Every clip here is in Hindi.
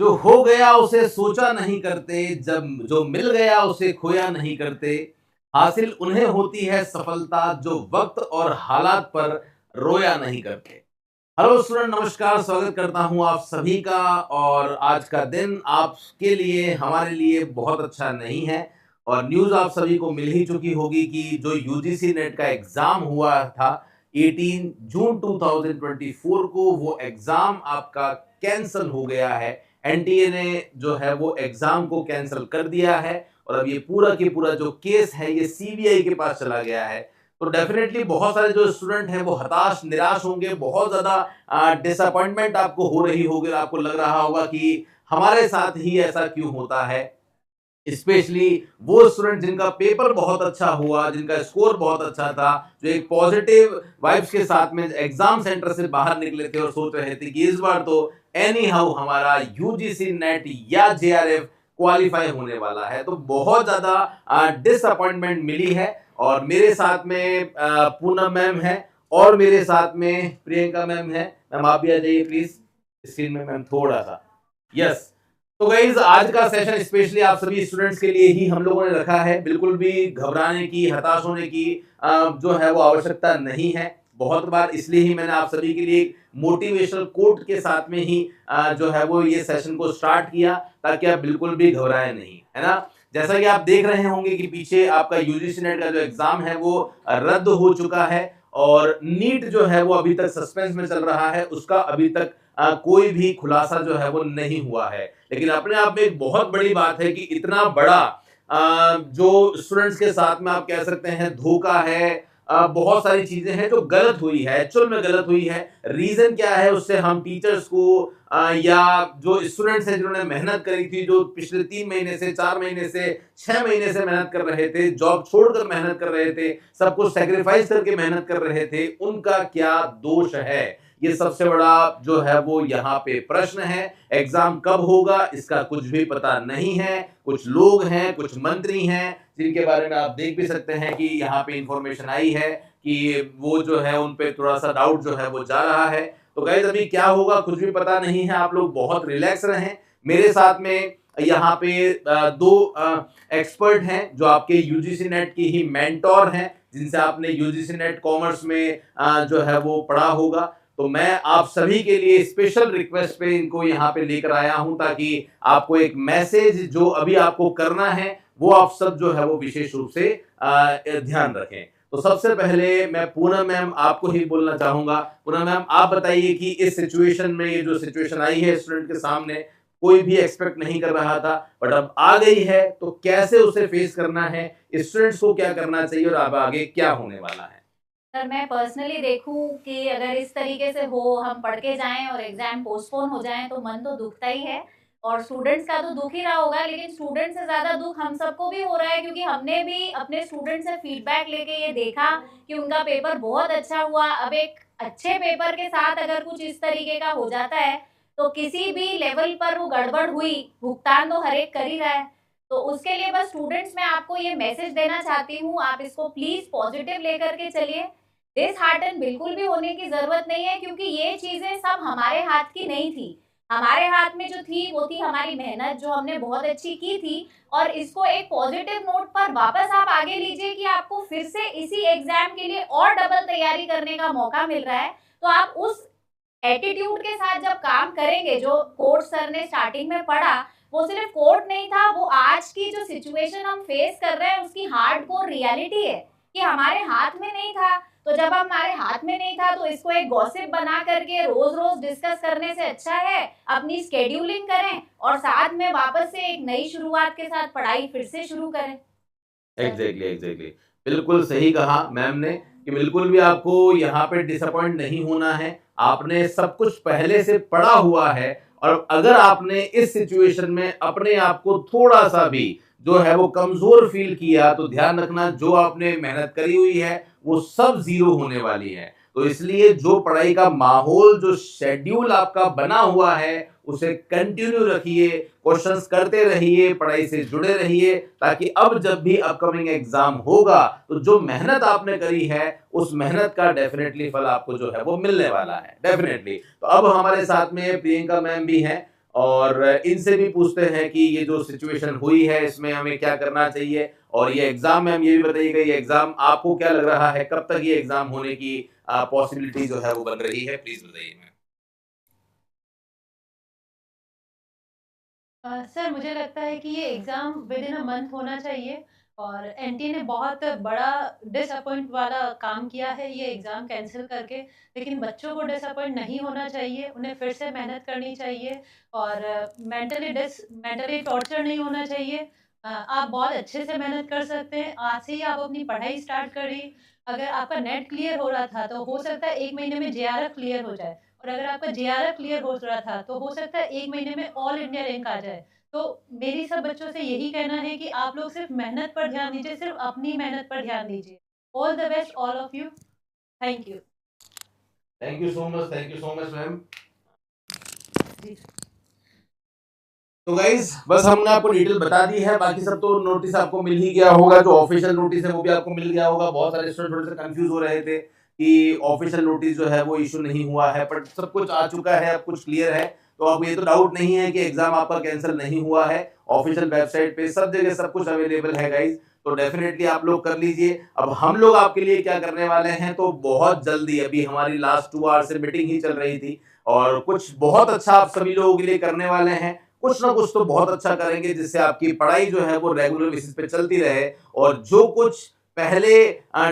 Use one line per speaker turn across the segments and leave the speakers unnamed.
जो हो गया उसे सोचा नहीं करते, जब जो मिल गया उसे खोया नहीं करते। हासिल उन्हें होती है सफलता जो वक्त और हालात पर रोया नहीं करते। हेलो स्टूडेंट, नमस्कार, स्वागत करता हूं आप सभी का। और आज का दिन आपके लिए हमारे लिए बहुत अच्छा नहीं है। और न्यूज़ आप सभी को मिल ही चुकी होगी कि जो यूजीसी नेट का एग्जाम हुआ था 18 जून 2024 को, वो एग्जाम आपका कैंसल हो गया है। एनटीए ने जो है वो एग्जाम को कैंसिल कर दिया है और अब ये पूरा की पूरा जो केस है ये सीबीआई के पास चला गया है। तो डेफिनेटली बहुत सारे जो स्टूडेंट हैं वो हताश निराश होंगे, बहुत ज्यादा डिसअपॉइंटमेंट आपको हो रही होगी, आपको लग रहा होगा कि हमारे साथ ही ऐसा क्यों होता है। स्पेशली वो स्टूडेंट जिनका पेपर बहुत अच्छा हुआ, जिनका स्कोर बहुत अच्छा था, जो एक पॉजिटिव वाइब्स के साथ में एग्जाम सेंटर से बाहर निकले थे और सोच रहे थे कि इस बार तो एनी हाउ हमारा यूजीसी नेट या जेआरएफ क्वालिफाई होने वाला है, तो बहुत ज्यादा डिसअपॉइंटमेंट मिली है। और मेरे साथ में पूनम मैम है और मेरे साथ में प्रियंका मैम है। मैम आप भी आ जाइए प्लीज स्क्रीन में, मैम थोड़ा सा। यस। तो गाइज आज का सेशन स्पेशली आप सभी स्टूडेंट्स के लिए ही हम लोगों ने रखा है। बिल्कुल भी घबराने की, हताश होने की जो है वो आवश्यकता नहीं है। बहुत बार इसलिए ही मैंने आप सभी के लिए मोटिवेशनल कोट के साथ में ही जो है वो ये सेशन को स्टार्ट किया, ताकि आप बिल्कुल भी घबराए नहीं, है ना। जैसा कि आप देख रहे होंगे कि पीछे आपका यूजीसी नेट का जो एग्जाम है वो रद्द हो चुका है और नीट जो है वो अभी तक सस्पेंस में चल रहा है, उसका अभी तक कोई भी खुलासा जो है वो नहीं हुआ है। लेकिन अपने आप में एक बहुत बड़ी बात है कि इतना बड़ा जो स्टूडेंट्स के साथ में आप कह सकते हैं धोखा है, बहुत सारी चीजें हैं जो गलत हुई है, एक्चुअल में गलत हुई है। रीजन क्या है उससे हम टीचर्स को या जो स्टूडेंट्स हैं जिन्होंने मेहनत करी थी, जो पिछले 3 महीने से, 4 महीने से, 6 महीने से मेहनत कर रहे थे, जॉब छोड़कर मेहनत कर रहे थे, सब कुछ सेक्रीफाइस करके मेहनत कर रहे थे, उनका क्या दोष है, ये सबसे बड़ा जो है वो यहाँ पे प्रश्न है। एग्जाम कब होगा इसका कुछ भी पता नहीं है। कुछ लोग हैं, कुछ मंत्री हैं जिनके बारे में आप देख भी सकते हैं कि यहाँ पे इंफॉर्मेशन आई है कि वो जो है उन पे थोड़ा सा डाउट जो है वो जा रहा है। तो गाइस अभी क्या होगा कुछ भी पता नहीं है, आप लोग बहुत रिलैक्स रहें। मेरे साथ में यहाँ पे दो एक्सपर्ट हैं जो आपके यूजीसी नेट की ही मेंटोर हैं, जिनसे आपने यूजीसी नेट कॉमर्स में जो है वो पढ़ा होगा। तो मैं आप सभी के लिए स्पेशल रिक्वेस्ट पे इनको यहाँ पे लेकर आया हूं, ताकि आपको एक मैसेज जो अभी आपको करना है वो आप सब जो है वो विशेष रूप से ध्यान रखें। तो सबसे पहले मैं पूनम मैम आपको ही बोलना चाहूंगा। पूनम मैम आप बताइए कि इस सिचुएशन में, ये जो सिचुएशन आई है स्टूडेंट के सामने, कोई भी एक्सपेक्ट नहीं कर रहा था बट अब आ गई है, तो कैसे उसे फेस करना है, स्टूडेंट्स को क्या करना चाहिए और अब आगे क्या होने वाला है।
अगर मैं पर्सनली देखूं कि अगर इस तरीके से हो, हम पढ़ के जाएं और एग्जाम पोस्टपोन हो जाएं तो मन तो दुखता ही है। और स्टूडेंट्स का तो दुख ही रहा होगा, लेकिन स्टूडेंट से ज्यादा दुख हम सबको भी हो रहा है, क्योंकि हमने भी अपने स्टूडेंट से फीडबैक लेके ये देखा कि उनका पेपर बहुत अच्छा हुआ। अब एक अच्छे पेपर के साथ अगर कुछ इस तरीके का हो जाता है तो किसी भी लेवल पर वो गड़बड़ हुई, भुगतान तो हर एक कर ही रहा है। तो उसके लिए बस स्टूडेंट्स मैं आपको ये मैसेज देना चाहती हूँ, आप इसको प्लीज पॉजिटिव लेकर के चलिए। डिसहार्टन बिल्कुल भी होने की जरूरत नहीं है, क्योंकि ये चीजें सब हमारे हाथ की नहीं थी। हमारे हाथ में जो थी वो थी हमारी मेहनत, जो हमने बहुत अच्छी की थी। और इसको एक पॉजिटिव नोट पर वापस आप आगे लीजिए कि आपको फिर से इसी एग्जाम के लिए और डबल तैयारी करने का मौका मिल रहा है। तो आप उस एटीट्यूड के साथ जब काम करेंगे, जो कोर्ट सर ने स्टार्टिंग में पढ़ा, वो सिर्फ कोर्ट नहीं था, वो आज की जो सिचुएशन हम फेस कर रहे हैं उसकी हार्डकोर रियलिटी है कि हमारे हाथ में नहीं था। तो जब हमारे हाथ में नहीं था तो इसको एक गॉसिप बना करके रोज रोज डिस्कस करने से अच्छा है अपनी स्केड्यूलिंग करें और साथ में वापस से एक नई शुरुआत के साथ पढ़ाई फिर से शुरू करें।
एग्जैक्टली। बिल्कुल सही कहा मैम ने कि बिल्कुल भी आपको यहाँ पे डिसअपॉइंट नहीं होना है। आपने सब कुछ पहले से पढ़ा हुआ है और अगर आपने इस सिचुएशन में अपने आप को थोड़ा सा भी जो है वो कमजोर फील किया, तो ध्यान रखना जो आपने मेहनत करी हुई है वो सब जीरो होने वाली है। तो इसलिए जो पढ़ाई का माहौल, जो शेड्यूल आपका बना हुआ है उसे कंटिन्यू रखिए, क्वेश्चंस करते रहिए, पढ़ाई से जुड़े रहिए, ताकि अब जब भी अपकमिंग एग्जाम होगा तो जो मेहनत आपने करी है उस मेहनत का डेफिनेटली फल आपको जो है वो मिलने वाला है, डेफिनेटली। तो अब हमारे साथ में प्रियंका मैम भी हैं। और इनसे भी पूछते हैं कि ये जो सिचुएशन हुई है इसमें हमें क्या करना चाहिए, और ये एग्जाम में हम ये भी बताइएगा, ये एग्जाम आपको क्या लग रहा है, कब तक ये एग्जाम होने की पॉसिबिलिटी जो है वो बन रही है, प्लीज बताइए मैम।
सर मुझे लगता है कि ये exam with in a month होना चाहिए और एनटी ने बहुत बड़ा डिसअपॉइंट वाला काम किया है ये एग्ज़ाम कैंसिल करके। लेकिन बच्चों को डिसअपॉइंट नहीं होना चाहिए, उन्हें फिर से मेहनत करनी चाहिए और मेंटली टॉर्चर नहीं होना चाहिए। आप बहुत अच्छे से मेहनत कर सकते हैं, आज से ही आप अपनी पढ़ाई स्टार्ट करिए। अगर आपका नेट क्लियर हो रहा था, तो हो सकता है 1 महीने में जेआरएफ क्लियर हो जाए। और अगर आपका जेआरएफ क्लियर हो रहा था, तो हो सकता है 1 महीने में ऑल इंडिया रैंक आ जाए। तो मेरी सब बच्चों से यही कहना है कि आप लोग सिर्फ़ मेहनत पर ध्यान दीजिए, सिर्फ़ अपनी मेहनत पर ध्यान दीजिए। All the best all of you. Thank you.
Thank you so much ma'am.
जी।
तो गाइज बस हमने आपको डिटेल बता दी है, बाकी सब तो नोटिस आपको मिल ही गया होगा, जो ऑफिशियल नोटिस है वो भी आपको मिल गया होगा। बहुत सारे स्टूडेंट थोड़े से कंफ्यूज हो रहे थे कि ऑफिशियल नोटिस जो है वो इशू नहीं हुआ है, बट सब कुछ आ चुका है, अब कुछ क्लियर है। तो अब ये तो डाउट नहीं है कि एग्जाम आपका कैंसिल नहीं हुआ है, ऑफिशियल वेबसाइट पे सब जगह सब कुछ अवेलेबल है गाइज। तो डेफिनेटली आप लोग कर लीजिए। अब हम लोग आपके लिए क्या करने वाले हैं, तो बहुत जल्दी, अभी हमारी लास्ट 2 आवर से मीटिंग ही चल रही थी, और कुछ बहुत अच्छा आप सभी लोगों के लिए करने वाले हैं। कुछ ना कुछ तो बहुत अच्छा करेंगे जिससे आपकी पढ़ाई जो है वो रेगुलर बेसिस पे चलती रहे, और जो कुछ पहले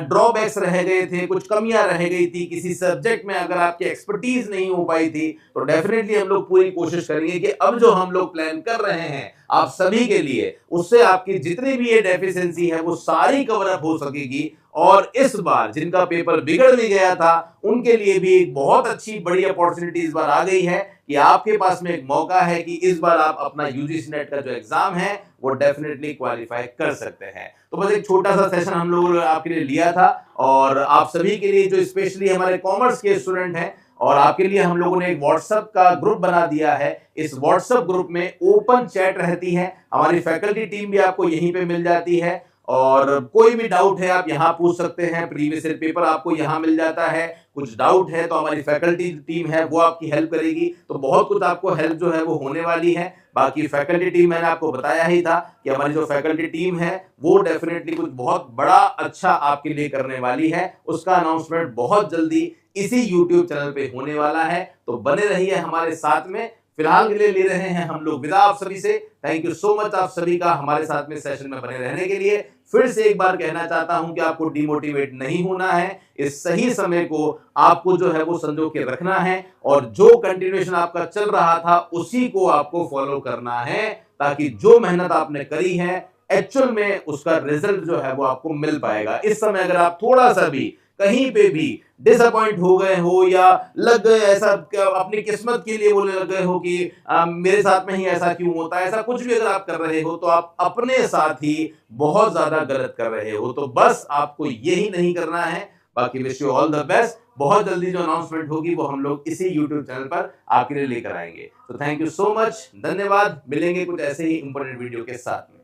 ड्रॉबैक्स रह गए थे, कुछ कमियां रह गई थी किसी सब्जेक्ट में, अगर आपकी एक्सपर्टीज नहीं हो पाई थी, तो डेफिनेटली हम लोग पूरी कोशिश करेंगे कि अब जो हम लोग प्लान कर रहे हैं आप सभी के लिए, उससे आपकी जितनी भी ये डेफिशिएंसी है वो सारी कवर अप हो सकेगी। और इस बार जिनका पेपर बिगड़ भी गया था उनके लिए भी एक बहुत अच्छी बड़ी अपॉर्चुनिटी इस बार आ गई है कि आपके पास में एक मौका है कि इस बार आप अपना यूजीसी नेट का जो एग्जाम है वो डेफिनेटली क्वालिफाई कर सकते हैं। तो बस एक छोटा सा सेशन हम लोगों ने आपके लिए लिया था, और आप सभी के लिए जो स्पेशली हमारे कॉमर्स के स्टूडेंट हैं, और आपके लिए हम लोगों ने एक व्हाट्सएप का ग्रुप बना दिया है। इस व्हाट्सएप ग्रुप में ओपन चैट रहती है, हमारी फैकल्टी टीम भी आपको यहीं पे मिल जाती है, और कोई भी डाउट है आप यहाँ पूछ सकते हैं। प्रीवियस ईयर पेपर आपको यहाँ मिल जाता है, कुछ डाउट है तो हमारी फैकल्टी टीम है वो आपकी हेल्प करेगी। तो बहुत कुछ आपको हेल्प जो है वो होने वाली है। बाकी फैकल्टी टीम मैंने आपको बताया ही था कि हमारी जो फैकल्टी टीम है वो डेफिनेटली कुछ बहुत बड़ा अच्छा आपके लिए करने वाली है। उसका अनाउंसमेंट बहुत जल्दी इसी यूट्यूब चैनल पे होने वाला है, तो बने रहिए हमारे साथ में। फिलहाल के लिए ले रहे हैं हम लोग विदा आप सभी से। थैंक यू सो मच आप सभी का हमारे साथ में सेशन में बने रहने के लिए। फिर से एक बार कहना चाहता हूं कि आपको डिमोटिवेट नहीं होना है, इस सही समय को आपको जो है वो संजो के रखना है, और जो कंटिन्यूएशन आपका चल रहा था उसी को आपको फॉलो करना है, ताकि जो मेहनत आपने करी है एक्चुअल में उसका रिजल्ट जो है वो आपको मिल पाएगा। इस समय अगर आप थोड़ा सा भी कहीं पे भी डिसअपॉइंट हो गए हो, या लग गए ऐसा अपनी किस्मत के लिए बोलने लग गए हो कि मेरे साथ में ही ऐसा क्यों होता है, ऐसा कुछ भी अगर आप कर रहे हो तो आप अपने साथ ही बहुत ज्यादा गलत कर रहे हो। तो बस आपको यही नहीं करना है। बाकी wish you all the best. बहुत जल्दी जो अनाउंसमेंट होगी वो हम लोग इसी यूट्यूब चैनल पर आपके लिए लेकर आएंगे। तो थैंक यू सो मच, धन्यवाद। मिलेंगे कुछ ऐसे ही इंपॉर्टेंट वीडियो के साथ में।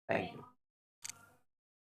Thank you.